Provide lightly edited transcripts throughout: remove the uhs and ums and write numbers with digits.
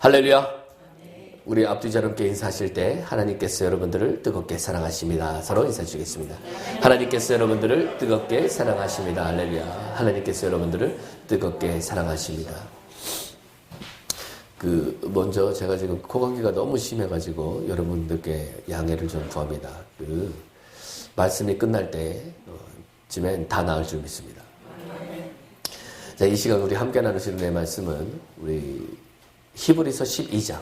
할렐루야. 우리 앞뒤 여러분께 인사하실 때 하나님께서 여러분들을 뜨겁게 사랑하십니다. 서로 인사해 주겠습니다. 하나님께서 여러분들을 뜨겁게 사랑하십니다. 할렐루야. 하나님께서 여러분들을 뜨겁게 사랑하십니다. 먼저 제가 지금 코감기가 너무 심해가지고 여러분들께 양해를 좀 구합니다. 말씀이 끝날 때쯤엔 다 나을 줄 믿습니다. 자, 이 시간 우리 함께 나누시는 내 말씀은 우리 히브리서 12장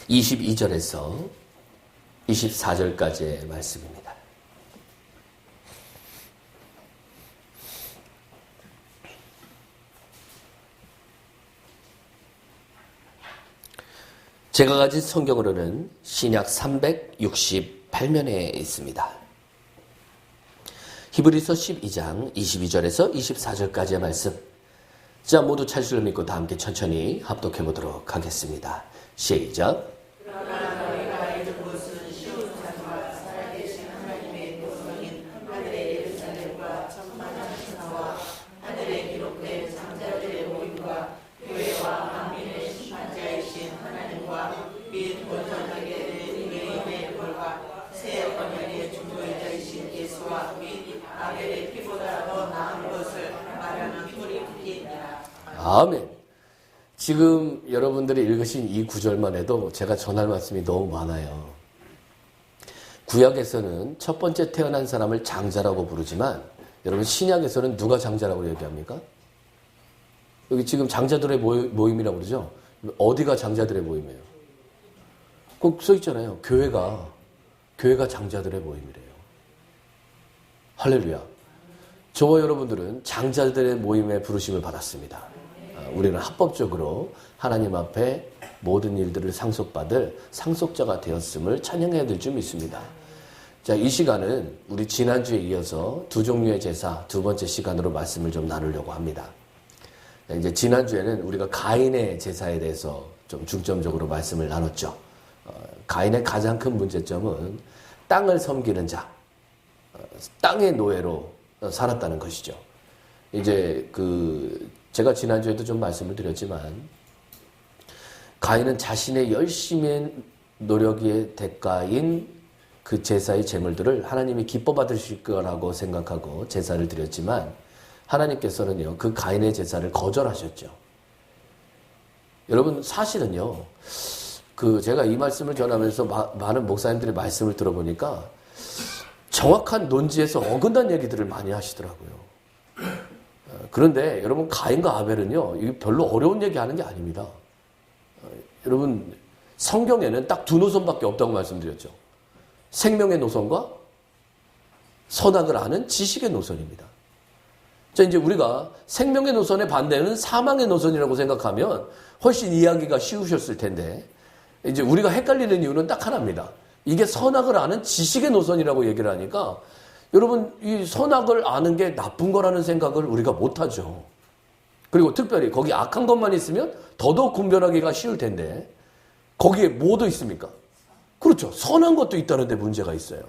22절에서 24절까지의 말씀입니다. 제가 가진 성경으로는 신약 368면에 있습니다. 히브리서 12장 22절에서 24절까지의 말씀. 자, 모두 찰수를 믿고 다 함께 천천히 합독해 보도록 하겠습니다. 시작. 그러나 너희가 읽은 것은 쉬운 자와 살아계신 하나님의 도성인 하늘의 예루살렘과 천만한 천하와 하늘에 기록된 장자들의 모임과 교회와 만민의 심판자이신 하나님과 및 온전하게 된 의인의 벌과 새 언약의 중보자이신 예수와 및 아벨의 피보다 더 나은 것을 말하는 우리 크기니라. 아멘. 지금 여러분들이 읽으신 이 구절만 해도 제가 전할 말씀이 너무 많아요. 구약에서는 첫 번째 태어난 사람을 장자라고 부르지만 여러분 신약에서는 누가 장자라고 얘기합니까? 여기 지금 장자들의 모임이라고 그러죠? 어디가 장자들의 모임이에요? 꼭 써있잖아요. 교회가 장자들의 모임이래요. 할렐루야. 저와 여러분들은 장자들의 모임에 부르심을 받았습니다. 우리는 합법적으로 하나님 앞에 모든 일들을 상속받을 상속자가 되었음을 찬양해야 될 줄 믿습니다. 자, 이 시간은 우리 지난주에 이어서 두 종류의 제사 두 번째 시간으로 말씀을 좀 나누려고 합니다. 이제 지난주에는 우리가 가인의 제사에 대해서 좀 중점적으로 말씀을 나눴죠. 가인의 가장 큰 문제점은 땅을 섬기는 자, 땅의 노예로 살았다는 것이죠. 이제 제가 지난주에도 좀 말씀을 드렸지만 가인은 자신의 열심의 노력의 대가인 그 제사의 제물들을 하나님이 기뻐 받으실 거라고 생각하고 제사를 드렸지만 하나님께서는요, 그 가인의 제사를 거절하셨죠. 여러분, 사실은요, 제가 이 말씀을 전하면서 많은 목사님들의 말씀을 들어보니까 정확한 논지에서 어긋난 얘기들을 많이 하시더라고요. 그런데 여러분, 가인과 아벨은요, 이게 별로 어려운 얘기 하는 게 아닙니다. 여러분, 성경에는 딱 두 노선밖에 없다고 말씀드렸죠. 생명의 노선과 선악을 아는 지식의 노선입니다. 자, 이제 우리가 생명의 노선의 반대는 사망의 노선이라고 생각하면 훨씬 이해하기가 쉬우셨을 텐데, 이제 우리가 헷갈리는 이유는 딱 하나입니다. 이게 선악을 아는 지식의 노선이라고 얘기를 하니까 여러분, 이 선악을 아는 게 나쁜 거라는 생각을 우리가 못하죠. 그리고 특별히 거기 악한 것만 있으면 더더욱 분별하기가 쉬울 텐데 거기에 뭐도 있습니까? 그렇죠. 선한 것도 있다는데 문제가 있어요.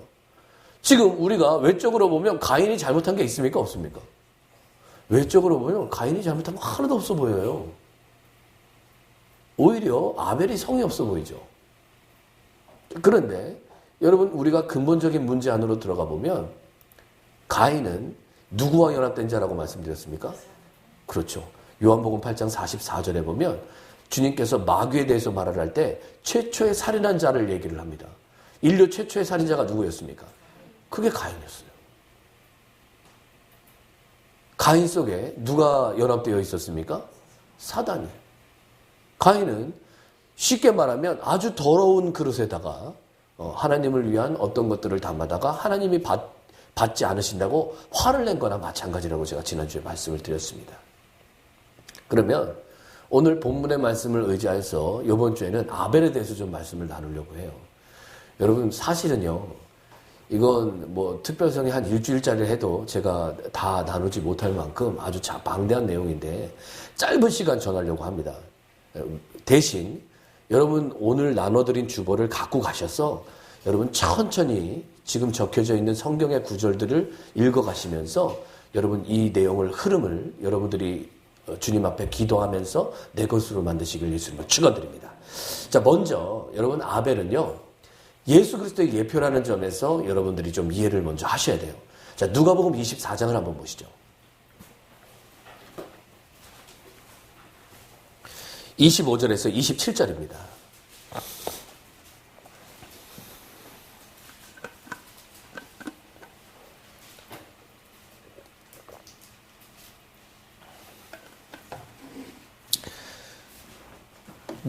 지금 우리가 외적으로 보면 가인이 잘못한 게 있습니까? 없습니까? 외적으로 보면 가인이 잘못한 거 하나도 없어 보여요. 오히려 아벨이 성이 없어 보이죠. 그런데 여러분, 우리가 근본적인 문제 안으로 들어가 보면 가인은 누구와 연합된 자라고 말씀드렸습니까? 그렇죠. 요한복음 8장 44절에 보면 주님께서 마귀에 대해서 말을 할 때 최초의 살인한 자를 얘기를 합니다. 인류 최초의 살인자가 누구였습니까? 그게 가인이었어요. 가인 속에 누가 연합되어 있었습니까? 사단이에요. 가인은 쉽게 말하면 아주 더러운 그릇에다가 하나님을 위한 어떤 것들을 담아다가 하나님이 받지 않으신다고 화를 낸 거나 마찬가지라고 제가 지난주에 말씀을 드렸습니다. 그러면 오늘 본문의 말씀을 의지해서 이번 주에는 아벨에 대해서 좀 말씀을 나누려고 해요. 여러분, 사실은요, 이건 뭐 특별성이 한 일주일짜리 해도 제가 다 나누지 못할 만큼 아주 방대한 내용인데 짧은 시간 전하려고 합니다. 대신 여러분 오늘 나눠드린 주보를 갖고 가셔서 여러분 천천히 지금 적혀져 있는 성경의 구절들을 읽어가시면서 여러분 이 내용을 흐름을 여러분들이 주님 앞에 기도하면서 내 것으로 만드시길 예수님을 축원드립니다. 자, 먼저 여러분 아벨은요 예수 그리스도의 예표라는 점에서 여러분들이 좀 이해를 먼저 하셔야 돼요. 자, 누가복음 24장을 한번 보시죠. 25절에서 27절입니다.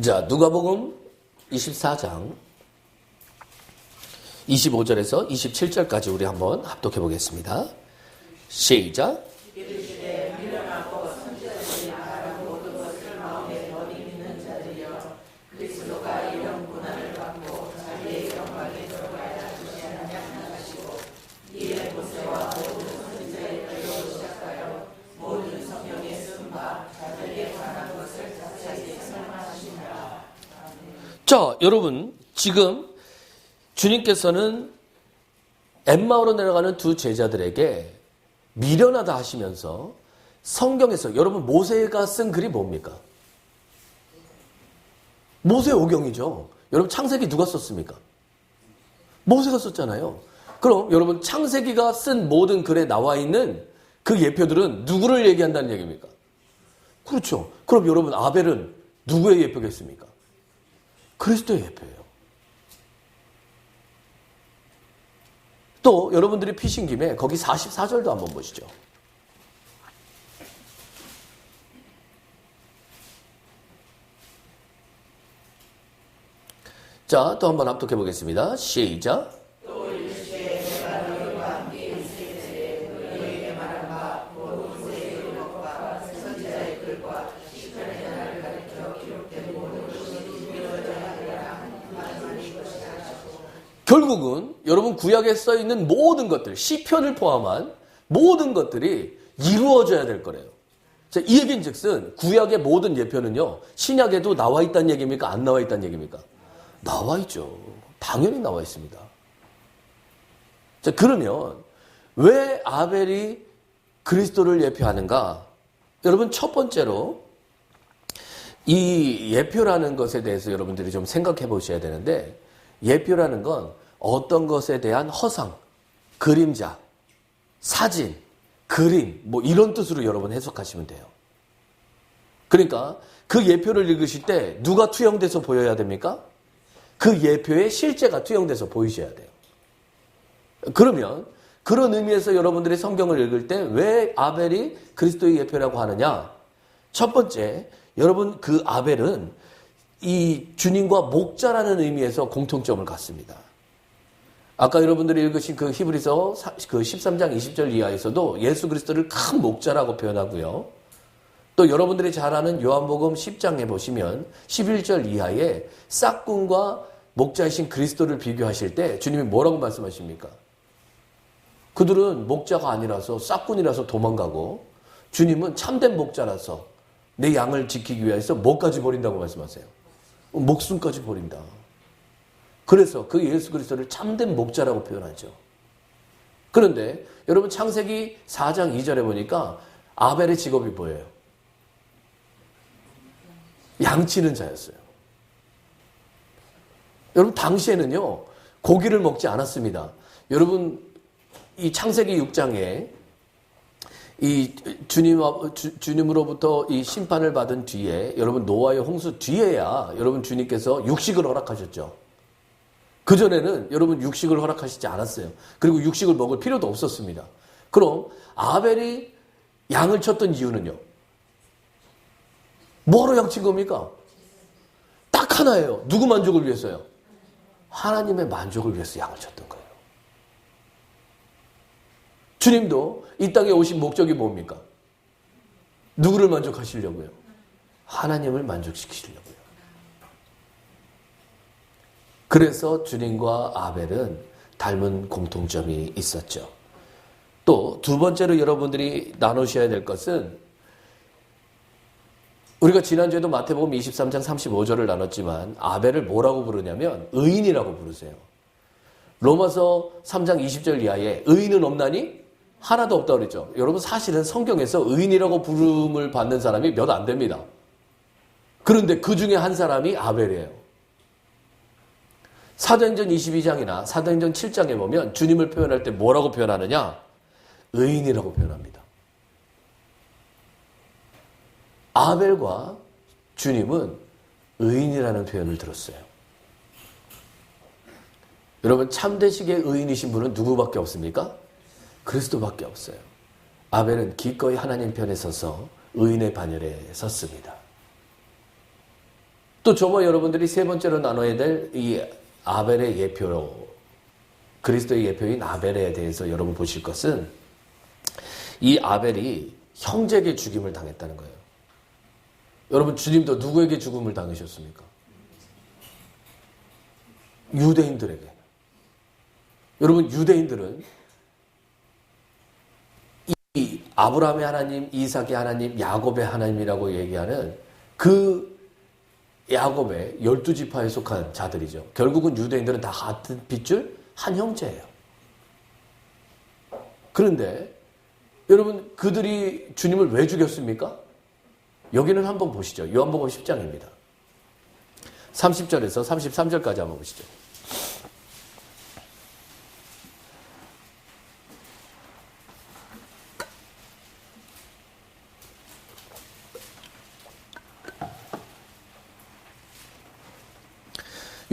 자, 누가복음 24장 25절에서 27절까지 우리 한번 합독해 보겠습니다. 시작. 자, 여러분 지금 주님께서는 엠마오로 내려가는 두 제자들에게 미련하다 하시면서 성경에서 여러분 모세가 쓴 글이 뭡니까? 모세 오경이죠. 여러분 창세기 누가 썼습니까? 모세가 썼잖아요. 그럼 여러분 창세기가 쓴 모든 글에 나와 있는 그 예표들은 누구를 얘기한다는 얘기입니까? 그렇죠. 그럼 여러분 아벨은 누구의 예표겠습니까? 그리스도의 예표예요. 또 여러분들이 피신 김에 거기 44절도 한번 보시죠. 자, 또 한번 합독해 보겠습니다. 시작. 결국은 여러분 구약에 써 있는 모든 것들, 시편을 포함한 모든 것들이 이루어져야 될 거래요. 자, 이 얘기인즉슨 구약의 모든 예표는요, 신약에도 나와 있다는 얘기입니까? 안 나와 있다는 얘기입니까? 나와 있죠. 당연히 나와 있습니다. 자, 그러면 왜 아벨이 그리스도를 예표하는가? 여러분 첫 번째로 이 예표라는 것에 대해서 여러분들이 좀 생각해 보셔야 되는데, 예표라는 건 어떤 것에 대한 허상, 그림자, 사진, 그림 뭐 이런 뜻으로 여러분 해석하시면 돼요. 그러니까 그 예표를 읽으실 때 누가 투영돼서 보여야 됩니까? 그 예표의 실제가 투영돼서 보이셔야 돼요. 그러면 그런 의미에서 여러분들이 성경을 읽을 때 왜 아벨이 그리스도의 예표라고 하느냐? 첫 번째, 여러분 그 아벨은 이 주님과 목자라는 의미에서 공통점을 갖습니다. 아까 여러분들이 읽으신 그 히브리서 그 13장 20절 이하에서도 예수 그리스도를 큰 목자라고 표현하고요. 또 여러분들이 잘 아는 요한복음 10장에 보시면 11절 이하에 싹군과 목자이신 그리스도를 비교하실 때 주님이 뭐라고 말씀하십니까? 그들은 목자가 아니라서 싹군이라서 도망가고 주님은 참된 목자라서 내 양을 지키기 위해서 뭐까지 버린다고 말씀하세요? 목숨까지 버린다. 그래서 그 예수 그리스도를 참된 목자라고 표현하죠. 그런데 여러분 창세기 4장 2절에 보니까 아벨의 직업이 뭐예요? 양치는 자였어요. 여러분 당시에는요 고기를 먹지 않았습니다. 여러분 이 창세기 6장에 이 주님으로부터 이 심판을 받은 뒤에 여러분 노아의 홍수 뒤에야 여러분 주님께서 육식을 허락하셨죠. 그전에는 여러분 육식을 허락하시지 않았어요. 그리고 육식을 먹을 필요도 없었습니다. 그럼 아벨이 양을 쳤던 이유는요? 뭐로 양친 겁니까? 딱 하나예요. 누구 만족을 위해서요? 하나님의 만족을 위해서 양을 쳤던 거예요. 주님도 이 땅에 오신 목적이 뭡니까? 누구를 만족하시려고요? 하나님을 만족시키시려고요. 그래서 주님과 아벨은 닮은 공통점이 있었죠. 또 두 번째로 여러분들이 나누셔야 될 것은 우리가 지난주에도 마태복음 23장 35절을 나눴지만 아벨을 뭐라고 부르냐면 의인이라고 부르세요. 로마서 3장 20절 이하에 의인은 없나니? 하나도 없다고 그랬죠. 여러분 사실은 성경에서 의인이라고 부름을 받는 사람이 몇 안 됩니다. 그런데 그 중에 한 사람이 아벨이에요. 사도행전 22장이나 사도행전 7장에 보면 주님을 표현할 때 뭐라고 표현하느냐? 의인이라고 표현합니다. 아벨과 주님은 의인이라는 표현을 들었어요. 여러분 참되시게 의인이신 분은 누구밖에 없습니까? 그리스도밖에 없어요. 아벨은 기꺼이 하나님 편에 서서 의인의 반열에 섰습니다. 또 저와 여러분들이 세 번째로 나눠야 될 이 아벨의 예표, 그리스도의 예표인 아벨에 대해서 여러분 보실 것은 이 아벨이 형제에게 죽임을 당했다는 거예요. 여러분 주님도 누구에게 죽음을 당하셨습니까? 유대인들에게. 여러분 유대인들은 이 아브라함의 하나님, 이삭의 하나님, 야곱의 하나님이라고 얘기하는 그 야곱의 12지파에 속한 자들이죠. 결국은 유대인들은 다 같은 핏줄 한 형제예요. 그런데 여러분 그들이 주님을 왜 죽였습니까? 여기는 한번 보시죠. 요한복음 10장입니다. 30절에서 33절까지 한번 보시죠.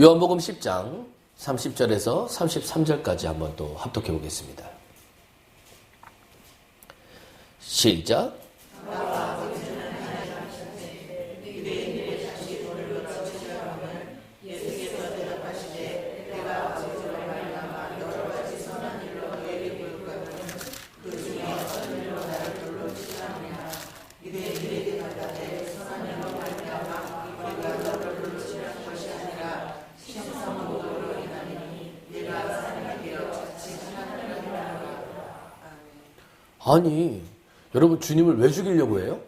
요한복음 10장 30절에서 33절까지 한번 또 합독해 보겠습니다. 시작. 아니, 여러분 주님을 왜 죽이려고 해요?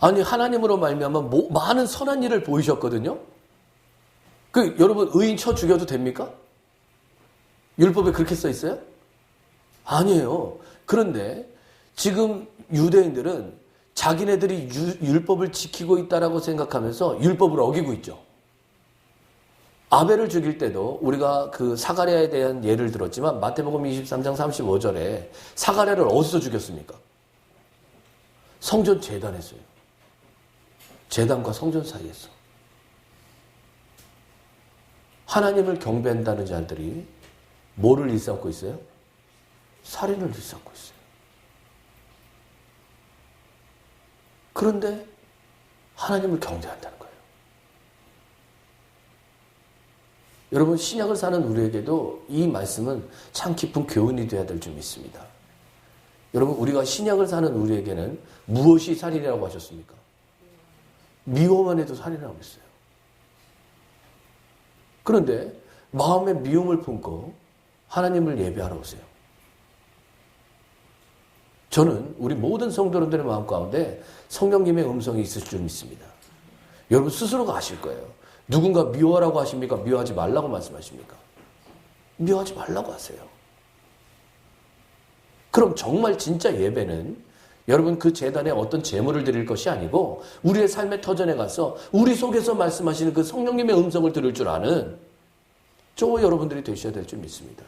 아니, 하나님으로 말미암아 많은 선한 일을 보이셨거든요. 여러분 의인 쳐 죽여도 됩니까? 율법에 그렇게 써 있어요? 아니에요. 그런데 지금 유대인들은 자기네들이 율법을 지키고 있다라고 생각하면서 율법을 어기고 있죠. 아벨을 죽일 때도 우리가 그 사가랴에 대한 예를 들었지만 마태복음 23장 35절에 사가랴를 어디서 죽였습니까? 성전 제단에서요. 제단과 성전 사이에서. 하나님을 경배한다는 자들이 뭐를 일삼고 있어요? 살인을 일삼고 있어요. 그런데 하나님을 경배한다는 거예요. 여러분 신약을 사는 우리에게도 이 말씀은 참 깊은 교훈이 되어야 될 줄 믿습니다. 여러분 우리가 신약을 사는 우리에게는 무엇이 살인이라고 하셨습니까? 미워만 해도 살인이라고 했어요. 그런데 마음에 미움을 품고 하나님을 예배하러 오세요. 저는 우리 모든 성도들의 마음 가운데 성령님의 음성이 있을 줄 믿습니다. 여러분 스스로가 아실 거예요. 누군가 미워하라고 하십니까? 미워하지 말라고 말씀하십니까? 미워하지 말라고 하세요. 그럼 정말 진짜 예배는 여러분 그 제단에 어떤 제물을 드릴 것이 아니고 우리의 삶의 터전에 가서 우리 속에서 말씀하시는 그 성령님의 음성을 들을 줄 아는 저와 여러분들이 되셔야 될 줄 믿습니다.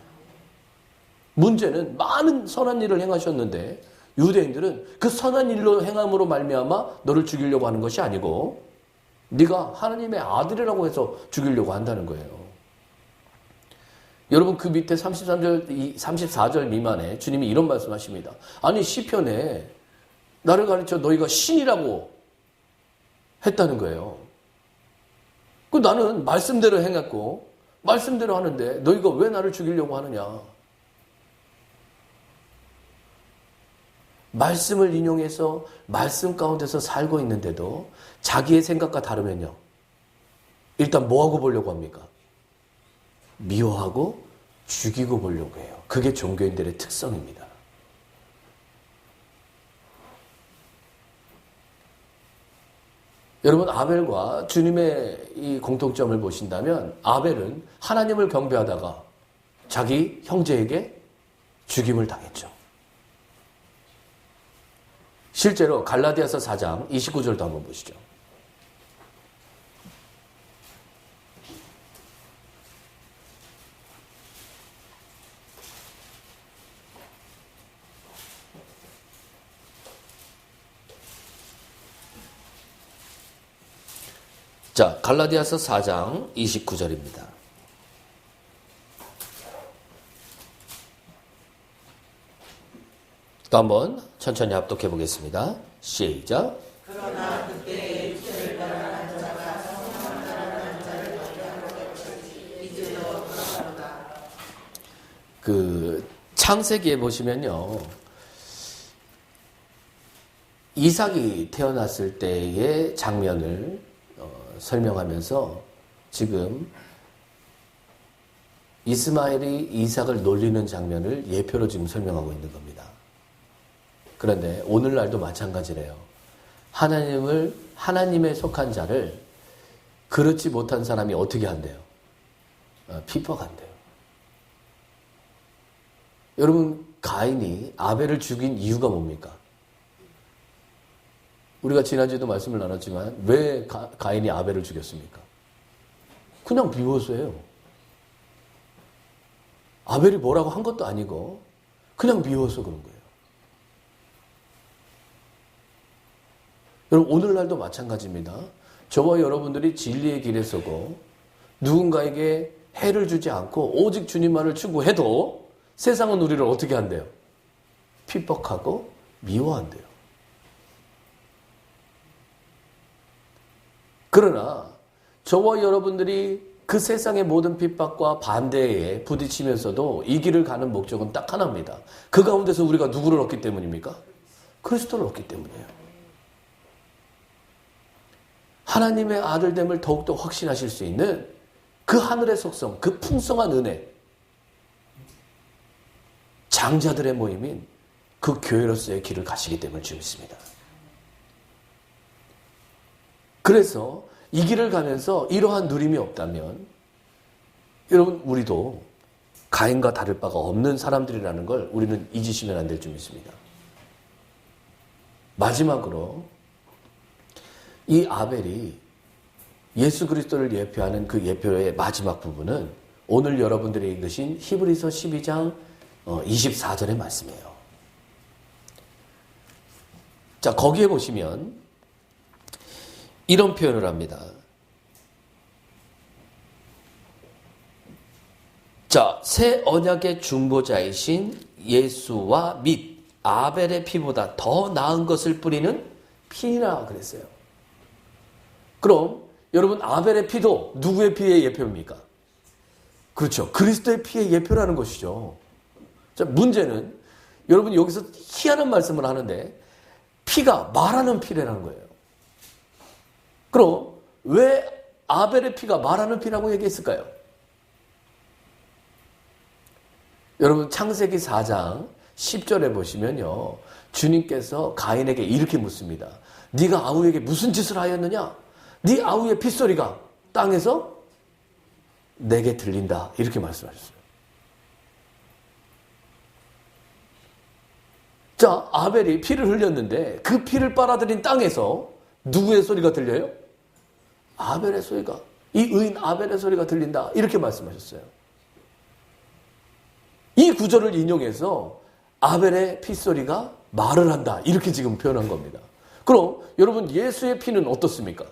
문제는 많은 선한 일을 행하셨는데 유대인들은 그 선한 일로 행함으로 말미암아 너를 죽이려고 하는 것이 아니고 네가 하나님의 아들이라고 해서 죽이려고 한다는 거예요. 여러분 그 밑에 34절 미만에 주님이 이런 말씀하십니다. 아니 시편에 나를 가르쳐 너희가 신이라고 했다는 거예요. 나는 말씀대로 행했고 말씀대로 하는데 너희가 왜 나를 죽이려고 하느냐. 말씀을 인용해서 말씀 가운데서 살고 있는데도 자기의 생각과 다르면요. 일단 뭐하고 보려고 합니까? 미워하고 죽이고 보려고 해요. 그게 종교인들의 특성입니다. 여러분 아벨과 주님의 이 공통점을 보신다면 아벨은 하나님을 경배하다가 자기 형제에게 죽임을 당했죠. 실제로 갈라디아서 4장 29절도 한번 보시죠. 자, 갈라디아서 4장 29절입니다. 또 한번 천천히 합독해 보겠습니다. 시작. 그러나 그때 육체를 가난한 자가 성령을 가난한 자를 경계하는 것이 이제도 그러하도다. 창세기에 보시면요, 이삭이 태어났을 때의 장면을 설명하면서 지금 이스마엘이 이삭을 놀리는 장면을 예표로 지금 설명하고 있는 겁니다. 그런데 오늘날도 마찬가지래요. 하나님에 속한 자를 그렇지 못한 사람이 어떻게 한대요? 핍박한대요. 여러분, 가인이 아벨을 죽인 이유가 뭡니까? 우리가 지난주에도 말씀을 나눴지만 왜 가인이 아벨을 죽였습니까? 그냥 미워서예요. 아벨이 뭐라고 한 것도 아니고 그냥 미워서 그런 거예요. 여러분, 오늘날도 마찬가지입니다. 저와 여러분들이 진리의 길에 서고 누군가에게 해를 주지 않고 오직 주님만을 추구해도 세상은 우리를 어떻게 한대요? 핍박하고 미워한대요. 그러나 저와 여러분들이 그 세상의 모든 핍박과 반대에 부딪히면서도 이 길을 가는 목적은 딱 하나입니다. 그 가운데서 우리가 누구를 얻기 때문입니까? 그리스도를 얻기 때문이에요. 하나님의 아들됨을 더욱더 확신하실 수 있는 그 하늘의 속성, 그 풍성한 은혜, 장자들의 모임인 그 교회로서의 길을 가시기 때문을 주 믿습니다. 그래서 이 길을 가면서 이러한 누림이 없다면 여러분, 우리도 가인과 다를 바가 없는 사람들이라는 걸 우리는 잊으시면 안 될 줄 믿습니다. 마지막으로 이 아벨이 예수 그리스도를 예표하는 그 예표의 마지막 부분은 오늘 여러분들이 읽으신 히브리서 12장 24절의 말씀이에요. 자, 거기에 보시면 이런 표현을 합니다. 자, 새 언약의 중보자이신 예수와 및 아벨의 피보다 더 나은 것을 뿌리는 피라 그랬어요. 그럼 여러분, 아벨의 피도 누구의 피의 예표입니까? 그렇죠. 그리스도의 피의 예표라는 것이죠. 자, 문제는 여러분 여기서 희한한 말씀을 하는데 피가 말하는 피라는 거예요. 그럼 왜 아벨의 피가 말하는 피라고 얘기했을까요? 여러분, 창세기 4장 10절에 보시면요, 주님께서 가인에게 이렇게 묻습니다. 네가 아우에게 무슨 짓을 하였느냐? 네 아우의 핏소리가 땅에서 내게 들린다. 이렇게 말씀하셨어요. 자, 아벨이 피를 흘렸는데 그 피를 빨아들인 땅에서 누구의 소리가 들려요? 아벨의 소리가, 이 의인 아벨의 소리가 들린다. 이렇게 말씀하셨어요. 이 구절을 인용해서 아벨의 핏소리가 말을 한다. 이렇게 지금 표현한 겁니다. 그럼 여러분, 예수의 피는 어떻습니까?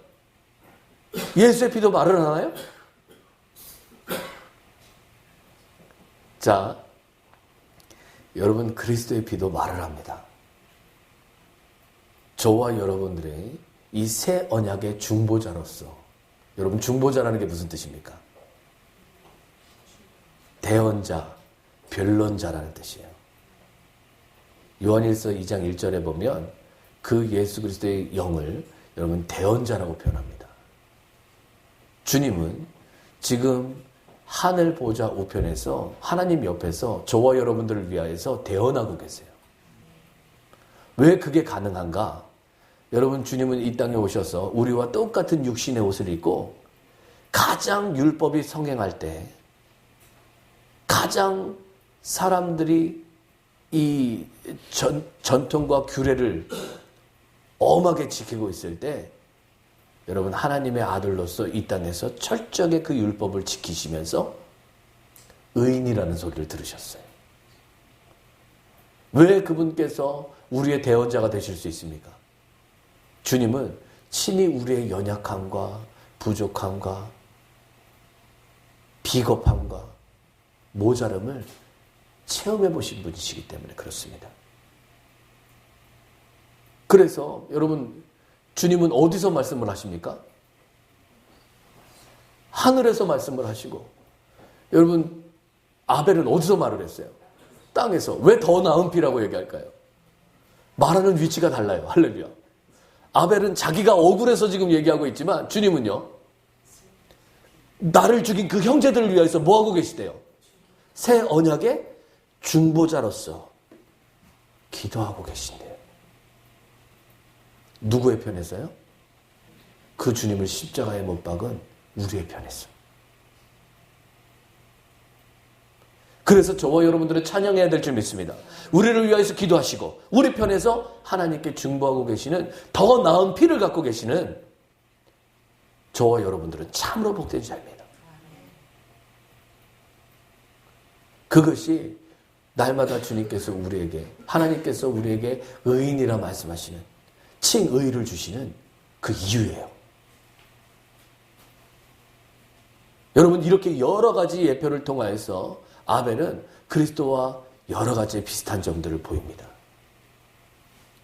예수의 피도 말을 하나요? 자, 여러분, 그리스도의 피도 말을 합니다. 저와 여러분들의 이 새 언약의 중보자로서, 여러분, 중보자라는 게 무슨 뜻입니까? 대언자, 변론자라는 뜻이에요. 요한일서 2장 1절에 보면 그 예수 그리스도의 영을 여러분 대언자라고 표현합니다. 주님은 지금 하늘 보좌 우편에서 하나님 옆에서 저와 여러분들을 위하여서 대언하고 계세요. 왜 그게 가능한가? 여러분, 주님은 이 땅에 오셔서 우리와 똑같은 육신의 옷을 입고 가장 율법이 성행할 때 가장 사람들이 이 전통과 규례를 엄하게 지키고 있을 때 여러분 하나님의 아들로서 이 땅에서 철저하게 그 율법을 지키시면서 의인이라는 소리를 들으셨어요. 왜 그분께서 우리의 대언자가 되실 수 있습니까? 주님은 친히 우리의 연약함과 부족함과 비겁함과 모자람을 체험해 보신 분이시기 때문에 그렇습니다. 그래서 여러분 주님은 어디서 말씀을 하십니까? 하늘에서 말씀을 하시고 여러분 아벨은 어디서 말을 했어요? 땅에서. 왜 더 나은 피라고 얘기할까요? 말하는 위치가 달라요. 할렐루야. 아벨은 자기가 억울해서 지금 얘기하고 있지만 주님은요. 나를 죽인 그 형제들을 위해서 뭐하고 계시대요? 새 언약의 중보자로서 기도하고 계신대요. 누구의 편에서요? 그 주님을 십자가에 못 박은 우리의 편에서. 그래서 저와 여러분들은 찬양해야 될 줄 믿습니다. 우리를 위해서 기도하시고 우리 편에서 하나님께 중보하고 계시는 더 나은 피를 갖고 계시는 저와 여러분들은 참으로 복된 자입니다. 그것이 날마다 주님께서 우리에게 하나님께서 우리에게 의인이라 말씀하시는 칭의를 주시는 그 이유예요. 여러분 이렇게 여러 가지 예표를 통하여서 아벨은 그리스도와 여러 가지 비슷한 점들을 보입니다.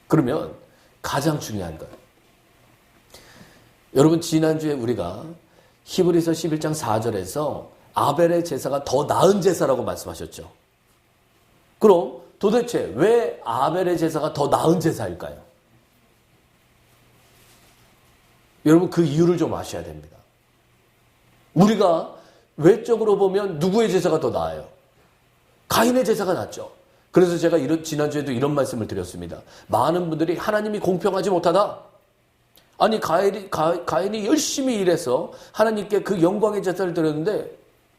그러면 가장 중요한 것. 여러분 지난주에 우리가 히브리서 11장 4절에서 아벨의 제사가 더 나은 제사라고 말씀하셨죠. 그럼 도대체 왜 아벨의 제사가 더 나은 제사일까요? 여러분 그 이유를 좀 아셔야 됩니다. 우리가 외적으로 보면 누구의 제사가 더 나아요? 가인의 제사가 낫죠. 그래서 제가 지난주에도 이런 말씀을 드렸습니다. 많은 분들이 하나님이 공평하지 못하다. 아니 가인이 열심히 일해서 하나님께 그 영광의 제사를 드렸는데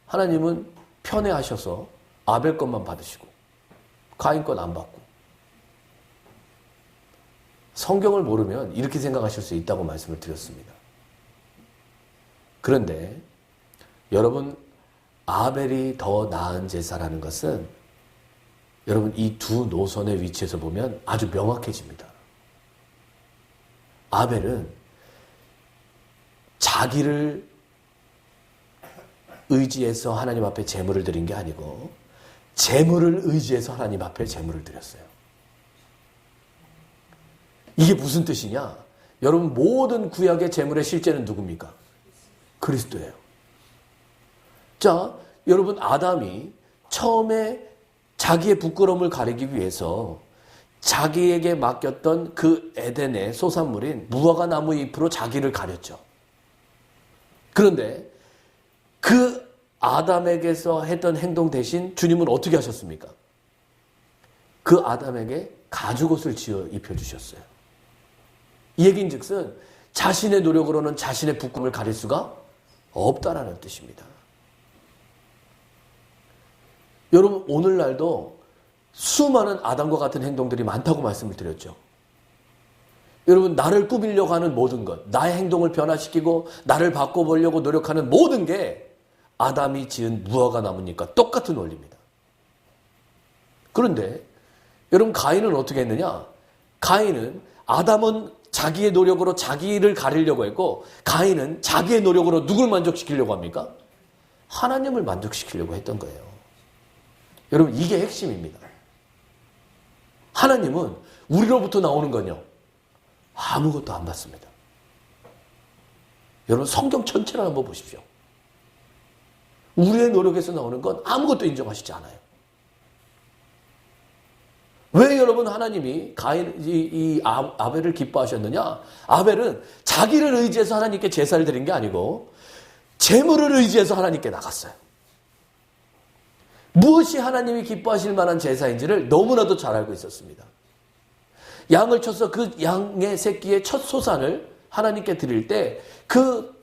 하나님은 편애하셔서 아벨 것만 받으시고 가인 것 안 받고. 성경을 모르면 이렇게 생각하실 수 있다고 말씀을 드렸습니다. 그런데 여러분 아벨이 더 나은 제사라는 것은 여러분 이 두 노선의 위치에서 보면 아주 명확해집니다. 아벨은 자기를 의지해서 하나님 앞에 제물을 드린 게 아니고 제물을 의지해서 하나님 앞에 제물을 드렸어요. 이게 무슨 뜻이냐? 여러분 모든 구약의 제물의 실제는 누굽니까? 그리스도예요. 자, 여러분 아담이 처음에 자기의 부끄러움을 가리기 위해서 자기에게 맡겼던 그 에덴의 소산물인 무화과 나무 잎으로 자기를 가렸죠. 그런데 그 아담에게서 했던 행동 대신 주님은 어떻게 하셨습니까? 그 아담에게 가죽옷을 지어 입혀주셨어요. 이 얘기인즉슨 자신의 노력으로는 자신의 부끄러움을 가릴 수가 없다라는 뜻입니다. 여러분 오늘날도 수많은 아담과 같은 행동들이 많다고 말씀을 드렸죠. 여러분 나를 꾸미려고 하는 모든 것, 나의 행동을 변화시키고 나를 바꿔보려고 노력하는 모든 게 아담이 지은 무화과 나무니까 똑같은 원리입니다. 그런데 여러분 가인은 어떻게 했느냐? 가인은 아담은 자기의 노력으로 자기를 가리려고 했고 가인은 자기의 노력으로 누굴 만족시키려고 합니까? 하나님을 만족시키려고 했던 거예요. 여러분 이게 핵심입니다. 하나님은 우리로부터 나오는 건요. 아무것도 안 받습니다. 여러분 성경 전체를 한번 보십시오. 우리의 노력에서 나오는 건 아무것도 인정하시지 않아요. 왜 여러분 하나님이 아벨을 기뻐하셨느냐? 아벨은 자기를 의지해서 하나님께 제사를 드린 게 아니고 재물을 의지해서 하나님께 나갔어요. 무엇이 하나님이 기뻐하실 만한 제사인지를 너무나도 잘 알고 있었습니다. 양을 쳐서 그 양의 새끼의 첫 소산을 하나님께 드릴 때 그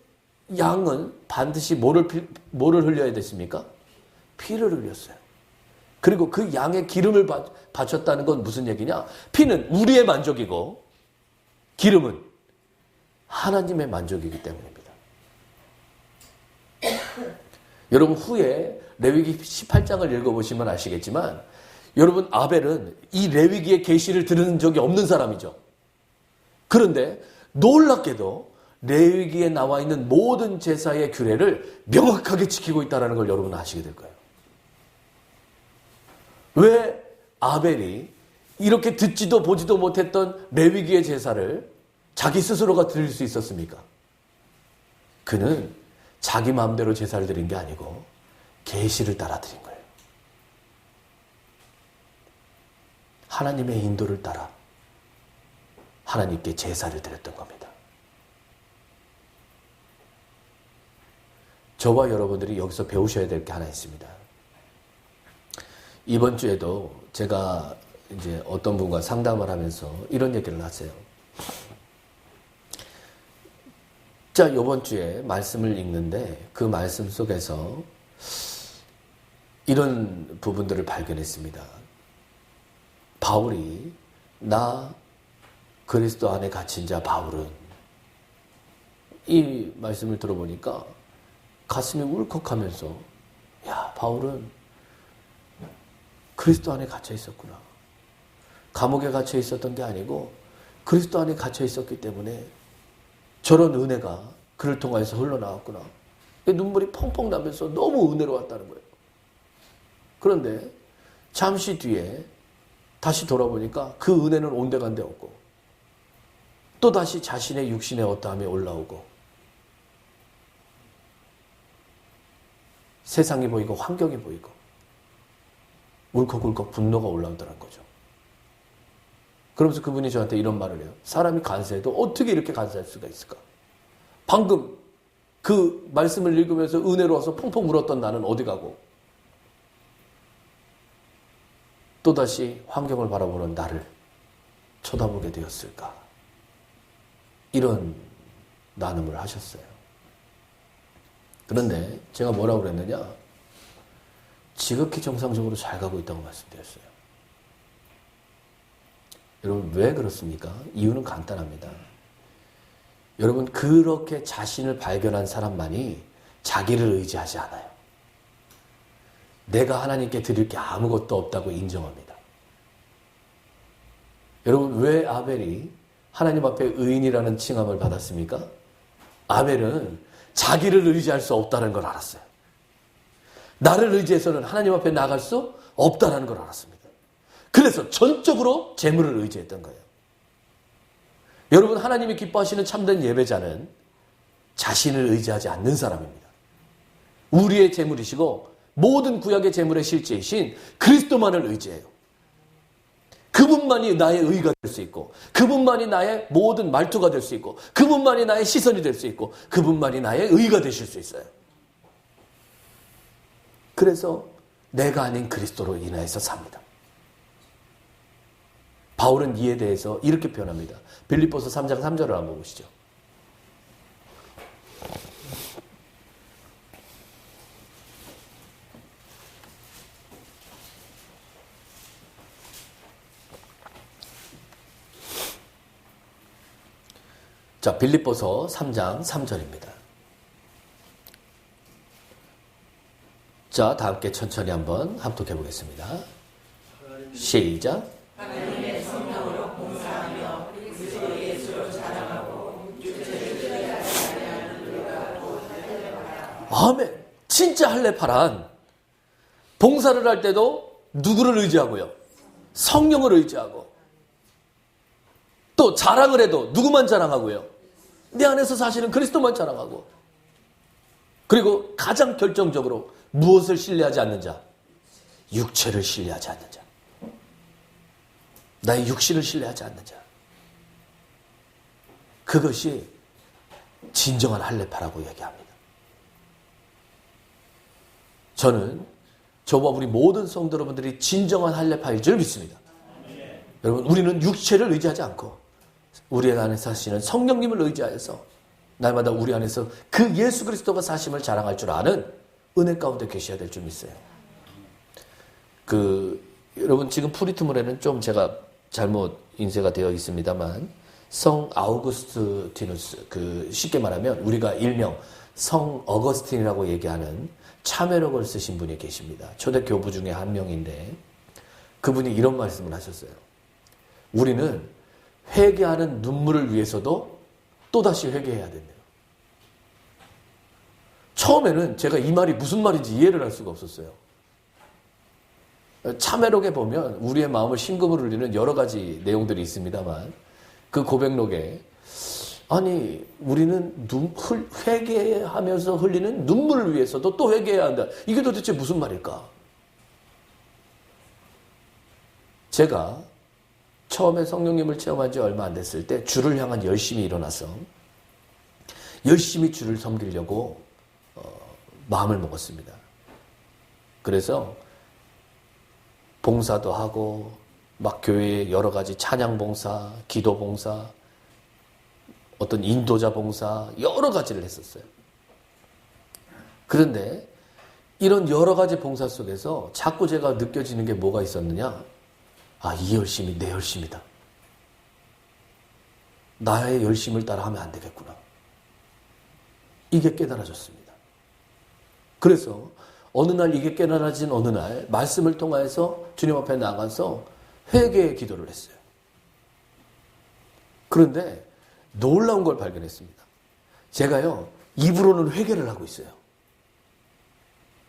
양은 반드시 뭐를 흘려야 됐습니까? 피를 흘렸어요. 그리고 그 양의 기름을 바쳤다는 건 무슨 얘기냐? 피는 우리의 만족이고 기름은 하나님의 만족이기 때문입니다. 여러분 후에 레위기 18장을 읽어보시면 아시겠지만 여러분 아벨은 이 레위기의 계시를 들은 적이 없는 사람이죠. 그런데 놀랍게도 레위기에 나와 있는 모든 제사의 규례를 명확하게 지키고 있다는 걸 여러분은 아시게 될 거예요. 왜 아벨이 이렇게 듣지도 보지도 못했던 레위기의 제사를 자기 스스로가 드릴 수 있었습니까? 그는 자기 마음대로 제사를 드린 게 아니고 계시를 따라 드린 거예요. 하나님의 인도를 따라 하나님께 제사를 드렸던 겁니다. 저와 여러분들이 여기서 배우셔야 될 게 하나 있습니다. 이번 주에도 제가 이제 어떤 분과 상담을 하면서 이런 얘기를 하세요. 자, 이번 주에 말씀을 읽는데 그 말씀 속에서 이런 부분들을 발견했습니다. 바울이 나 그리스도 안에 갇힌 자 바울은 이 말씀을 들어보니까 가슴이 울컥하면서 야, 바울은 그리스도 안에 갇혀 있었구나. 감옥에 갇혀 있었던 게 아니고 그리스도 안에 갇혀 있었기 때문에 저런 은혜가 그를 통해서 흘러나왔구나. 눈물이 펑펑 나면서 너무 은혜로웠다는 거예요. 그런데 잠시 뒤에 다시 돌아보니까 그 은혜는 온데간데 없고 또 다시 자신의 육신의 어떠함이 올라오고 세상이 보이고 환경이 보이고 울컥울컥 분노가 올라오더란 거죠. 그러면서 그분이 저한테 이런 말을 해요. 사람이 간사해도 어떻게 이렇게 간사할 수가 있을까? 방금 그 말씀을 읽으면서 은혜로워서 펑펑 울었던 나는 어디 가고 또다시 환경을 바라보는 나를 쳐다보게 되었을까? 이런 나눔을 하셨어요. 그런데 제가 뭐라고 그랬느냐? 지극히 정상적으로 잘 가고 있다고 말씀드렸어요. 여러분 왜 그렇습니까? 이유는 간단합니다. 여러분 그렇게 자신을 발견한 사람만이 자기를 의지하지 않아요. 내가 하나님께 드릴 게 아무것도 없다고 인정합니다. 여러분 왜 아벨이 하나님 앞에 의인이라는 칭함을 받았습니까? 아벨은 자기를 의지할 수 없다는 걸 알았어요. 나를 의지해서는 하나님 앞에 나갈 수 없다는 걸 알았습니다. 그래서 전적으로 재물을 의지했던 거예요. 여러분 하나님이 기뻐하시는 참된 예배자는 자신을 의지하지 않는 사람입니다. 우리의 재물이시고 모든 구약의 재물의 실제이신 그리스도만을 의지해요. 그분만이 나의 의가 될 수 있고 그분만이 나의 모든 말투가 될 수 있고 그분만이 나의 시선이 될 수 있고 그분만이 나의 의가 되실 수 있어요. 그래서 내가 아닌 그리스도로 인하여서 삽니다. 바울은 이에 대해서 이렇게 표현합니다. 빌립보서 3장 3절을 한번 보시죠. 자, 빌립보서 3장 3절입니다. 자, 다 함께 천천히 한번 합독해 보겠습니다. 시작. 하나님의 성령으로 봉사하며 그리스도 예수로 자랑하고 육체를 아니하는 우리가 또 할례하라. 아멘. 진짜 할례파란 봉사를 할 때도 누구를 의지하고요? 성령을 의지하고 또 자랑을 해도 누구만 자랑하고요? 내 안에서 사실은 그리스도만 자랑하고 그리고 가장 결정적으로 무엇을 신뢰하지 않는 자? 육체를 신뢰하지 않는 자. 나의 육신을 신뢰하지 않는 자. 그것이 진정한 할례파라고 얘기합니다. 저는 저와 우리 모든 성도 여러분들이 진정한 할례파일 줄 믿습니다. 여러분 우리는 육체를 의지하지 않고 우리 안에 사시는 성령님을 의지하여서 날마다 우리 안에서 그 예수 그리스도가 사심을 자랑할 줄 아는 은혜 가운데 계셔야 될 줄 믿어요. 여러분 지금 프리트물에는 좀 제가 잘못 인쇄가 되어 있습니다만 성 아우구스티누스, 쉽게 말하면 우리가 일명 성 어거스틴이라고 얘기하는 참회록을 쓰신 분이 계십니다. 초대 교부 중에 한 명인데 그분이 이런 말씀을 하셨어요. 우리는 회개하는 눈물을 위해서도 또다시 회개해야 된대요. 처음에는 제가 이 말이 무슨 말인지 이해를 할 수가 없었어요. 참회록에 보면 우리의 마음을 심금을 울리는 여러 가지 내용들이 있습니다만 그 고백록에 아니 우리는 회개하면서 흘리는 눈물을 위해서도 또 회개해야 한다. 이게 도대체 무슨 말일까? 제가 처음에 성령님을 체험한 지 얼마 안 됐을 때 주를 향한 열심히 일어나서 열심히 주를 섬기려고 마음을 먹었습니다. 그래서 봉사도 하고 막 교회에 여러 가지 찬양 봉사, 기도 봉사, 어떤 인도자 봉사 여러 가지를 했었어요. 그런데 이런 여러 가지 봉사 속에서 자꾸 제가 느껴지는 게 뭐가 있었느냐? 아, 이 열심이 내 열심이다. 나의 열심을 따라 하면 안 되겠구나. 이게 깨달아졌습니다. 그래서 어느 날 이게 깨달아진 어느 날 말씀을 통하여서 주님 앞에 나가서 회개의 기도를 했어요. 그런데 놀라운 걸 발견했습니다. 제가요, 입으로는 회개를 하고 있어요.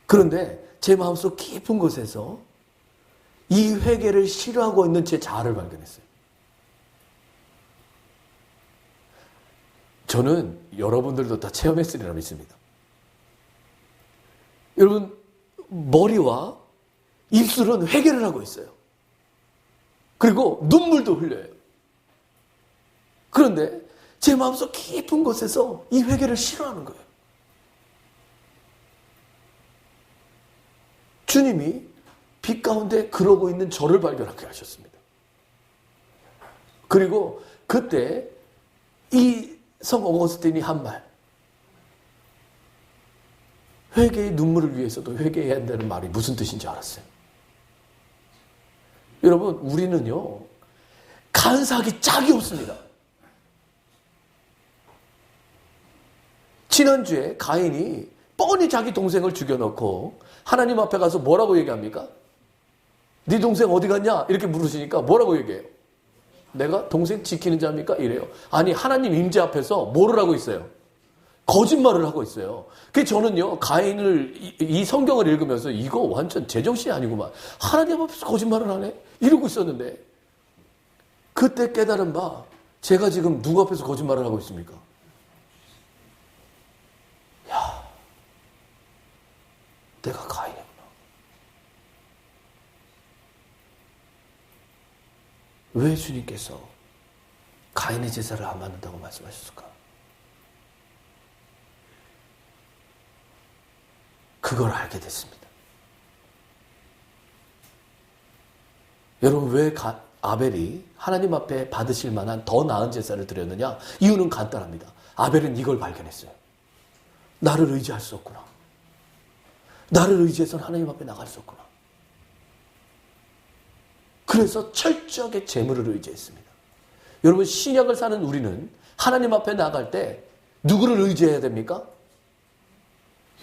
그런데 제 마음속 깊은 곳에서 이 회개를 싫어하고 있는 제 자아를 발견했어요. 저는 여러분들도 다 체험했으리라 믿습니다. 여러분, 머리와 입술은 회개를 하고 있어요. 그리고 눈물도 흘려요. 그런데 제 마음속 깊은 곳에서 이 회개를 싫어하는 거예요. 주님이 빛 가운데 그러고 있는 저를 발견하게 하셨습니다. 그리고 그때 이 성 어거스틴이 한 말, 회개의 눈물을 위해서도 회개해야 한다는 말이 무슨 뜻인지 알았어요. 여러분, 우리는요, 간사하기 짝이 없습니다. 지난주에 가인이 뻔히 자기 동생을 죽여놓고 하나님 앞에 가서 뭐라고 얘기합니까? 네 동생 어디 갔냐? 이렇게 물으시니까 뭐라고 얘기해요? 내가 동생 지키는 자입니까? 이래요. 아니, 하나님 임재 앞에서 뭐를 하고 있어요? 거짓말을 하고 있어요. 그래서 저는요, 가인을, 이 성경을 읽으면서 이거 완전 제정신이 아니구만. 하나님 앞에서 거짓말을 하네? 이러고 있었는데, 그때 깨달은 바, 제가 지금 누구 앞에서 거짓말을 하고 있습니까? 야, 내가 가인이구나. 왜 주님께서 가인의 제사를 안 받는다고 말씀하셨을까? 그걸 알게 됐습니다. 여러분, 왜 아벨이 하나님 앞에 받으실 만한 더 나은 제사를 드렸느냐? 이유는 간단합니다. 아벨은 이걸 발견했어요. 나를 의지할 수 없구나. 나를 의지해서는 하나님 앞에 나갈 수 없구나. 그래서 철저하게 재물을 의지했습니다. 여러분, 신약을 사는 우리는 하나님 앞에 나갈 때 누구를 의지해야 됩니까?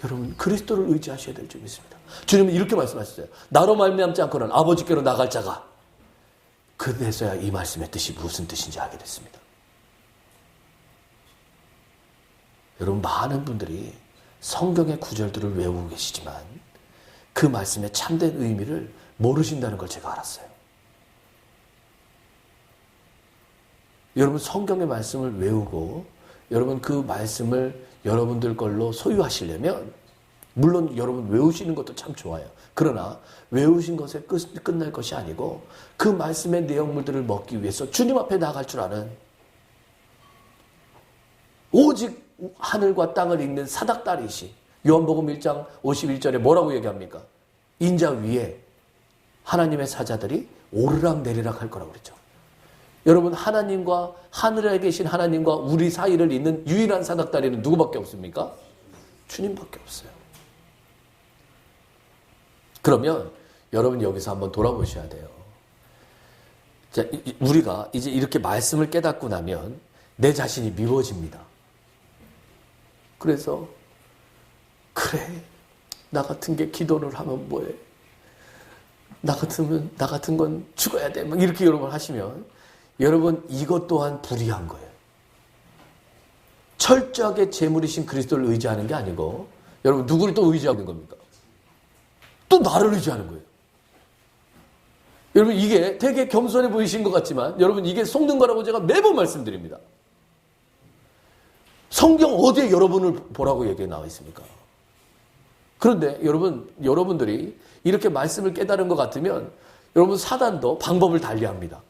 여러분, 그리스도를 의지하셔야 될 줄 믿습니다. 주님은 이렇게 말씀하셨어요. 나로 말미암지 않고는 아버지께로 나갈 자가. 그래서야 이 말씀의 뜻이 무슨 뜻인지 알게 됐습니다. 여러분, 많은 분들이 성경의 구절들을 외우고 계시지만 그 말씀의 참된 의미를 모르신다는 걸 제가 알았어요. 여러분, 성경의 말씀을 외우고 여러분 그 말씀을 여러분들 걸로 소유하시려면 물론 여러분 외우시는 것도 참 좋아요. 그러나 외우신 것에 끝날 것이 아니고 그 말씀의 내용물들을 먹기 위해서 주님 앞에 나갈 줄 아는 오직 하늘과 땅을 잇는 사닥다리이신 요한복음 1장 51절에 뭐라고 얘기합니까? 인자 위에 하나님의 사자들이 오르락 내리락 할 거라고 그랬죠. 여러분, 하나님과 하늘에 계신 하나님과 우리 사이를 잇는 유일한 사닥다리는 누구밖에 없습니까? 주님밖에 없어요. 그러면 여러분 여기서 한번 돌아보셔야 돼요. 자, 우리가 이제 이렇게 말씀을 깨닫고 나면 내 자신이 미워집니다. 그래서 그래, 나 같은 게 기도를 하면 뭐해? 나 같은 건 죽어야 돼. 막 이렇게 여러분 하시면 여러분 이것 또한 불의한 거예요. 철저하게 재물이신 그리스도를 의지하는 게 아니고 여러분 누구를 또 의지하는 겁니까? 또 나를 의지하는 거예요. 여러분 이게 되게 겸손해 보이신 것 같지만 여러분 이게 속는 거라고 제가 매번 말씀드립니다. 성경 어디에 여러분을 보라고 얘기에 나와 있습니까? 그런데 여러분들이 이렇게 말씀을 깨달은 것 같으면 여러분 사단도 방법을 달리합니다.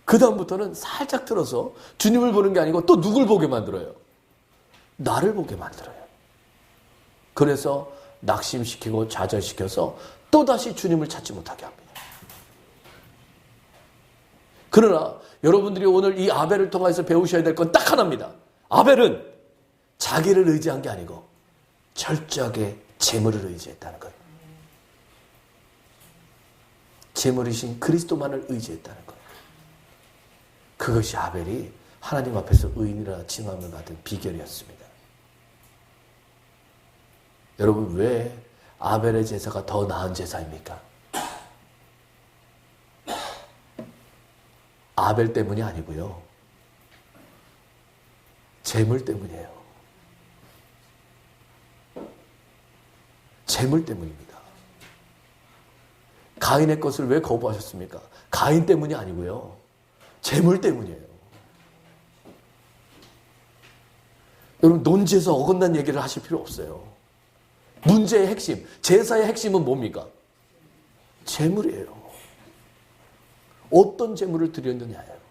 그 다음부터는 살짝 틀어서 주님을 보는 게 아니고 또 누굴 보게 만들어요? 나를 보게 만들어요. 그래서 낙심시키고 좌절시켜서 또다시 주님을 찾지 못하게 합니다. 그러나 여러분들이 오늘 이 아벨을 통해서 배우셔야 될 건 딱 하나입니다. 아벨은 자기를 의지한 게 아니고 철저하게 재물을 의지했다는 거예요. 재물이신 그리스도만을 의지했다는 거예요. 그것이 아벨이 하나님 앞에서 의인이라 칭함을 받은 비결이었습니다. 여러분 왜 아벨의 제사가 더 나은 제사입니까? 아벨 때문이 아니고요. 재물 때문이에요. 재물 때문입니다. 가인의 것을 왜 거부하셨습니까? 가인 때문이 아니고요. 재물 때문이에요. 여러분 논지에서 어긋난 얘기를 하실 필요 없어요. 문제의 핵심, 제사의 핵심은 뭡니까? 재물이에요. 어떤 재물을 드렸느냐예요.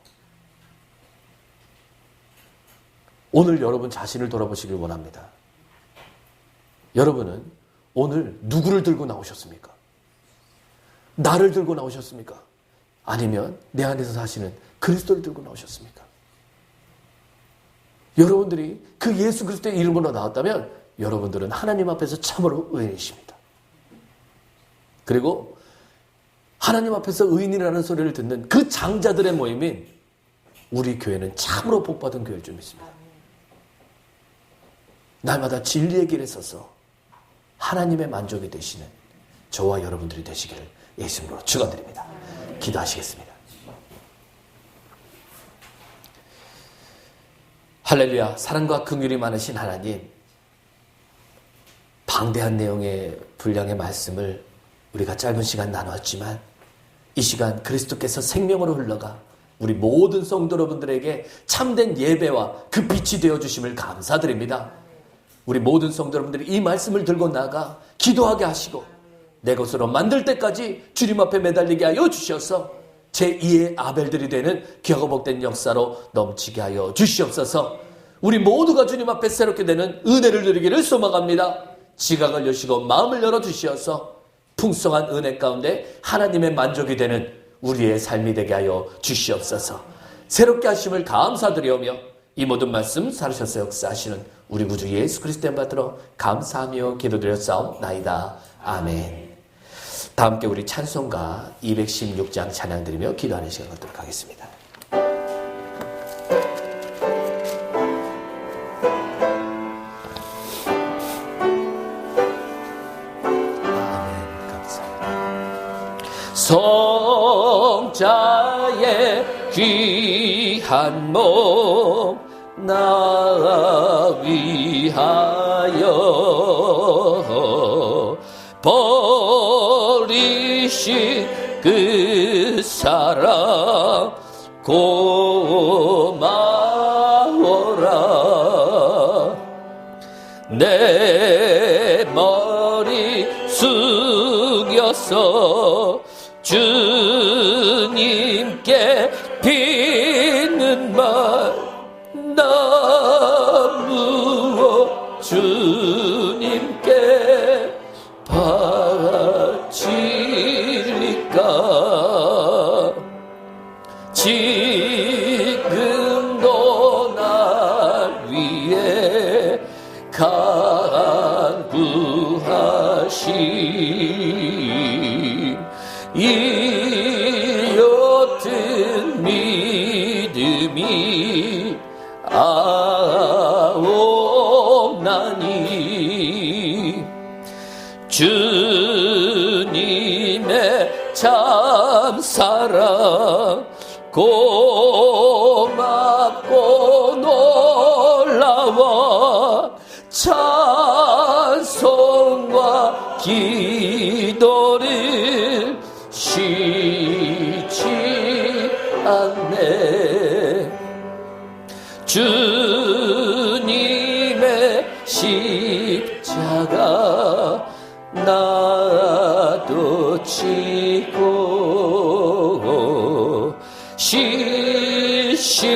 오늘 여러분 자신을 돌아보시길 원합니다. 여러분은 오늘 누구를 들고 나오셨습니까? 나를 들고 나오셨습니까? 아니면 내 안에서 사시는 그리스도를 들고 나오셨습니까? 여러분들이 그 예수 그리스도의 이름으로 나왔다면 여러분들은 하나님 앞에서 참으로 의인이십니다. 그리고 하나님 앞에서 의인이라는 소리를 듣는 그 장자들의 모임인 우리 교회는 참으로 복받은 교회일 줄 믿습니다. 날마다 진리의 길에 서서 하나님의 만족이 되시는 저와 여러분들이 되시기를 예수님으로 축원드립니다. 기도하시겠습니다. 할렐루야. 사랑과 긍휼이 많으신 하나님, 방대한 내용의 분량의 말씀을 우리가 짧은 시간 나눴지만 이 시간 그리스도께서 생명으로 흘러가 우리 모든 성도 여러분들에게 참된 예배와 그 빛이 되어주심을 감사드립니다. 우리 모든 성도 여러분들이 이 말씀을 들고 나가 기도하게 하시고 내 것으로 만들 때까지 주님 앞에 매달리게 하여 주셔서 제2의 아벨들이 되는 격어복된 역사로 넘치게 하여 주시옵소서. 우리 모두가 주님 앞에 새롭게 되는 은혜를 누리기를 소망합니다. 지각을 여시고 마음을 열어주시어서 풍성한 은혜 가운데 하나님의 만족이 되는 우리의 삶이 되게 하여 주시옵소서. 새롭게 하심을 감사드리오며 이 모든 말씀 살으셔서 역사하시는 우리 구주 예수 그리스도의 받들어 감사하며 기도드렸사옵나이다. 아멘. 다 함께 우리 찬송가 216장 찬양드리며 기도하는 시간 갖도록 하겠습니다. 성자의 귀한 몸 나 위하여 버리신 그 사랑 고마워라. 내 머리 숙여서 주님께 비는 말 나 무엇 주님께 바치리까. 지금도 날 위해 간구하시 위하옵나니 주님의 참사랑 고맙고 놀라워 찬송과 기도를 쉬지 않네. 주님의 십자가 나도 지고 신실한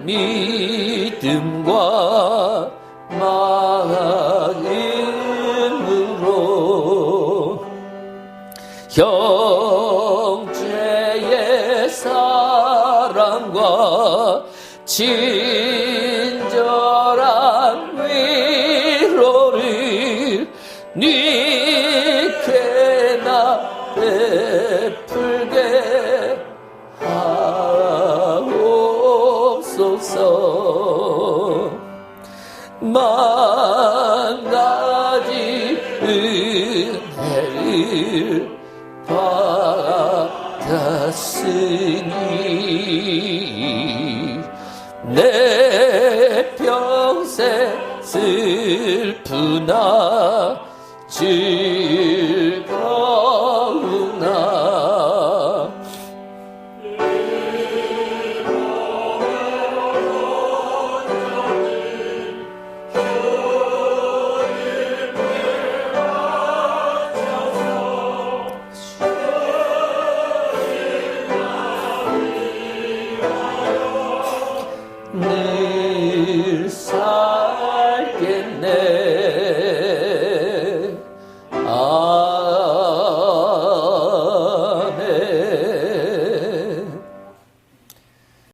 믿음과 마음으로 형제의 사랑과 친절한 위로를 네게 나 베풀게 하옵소서.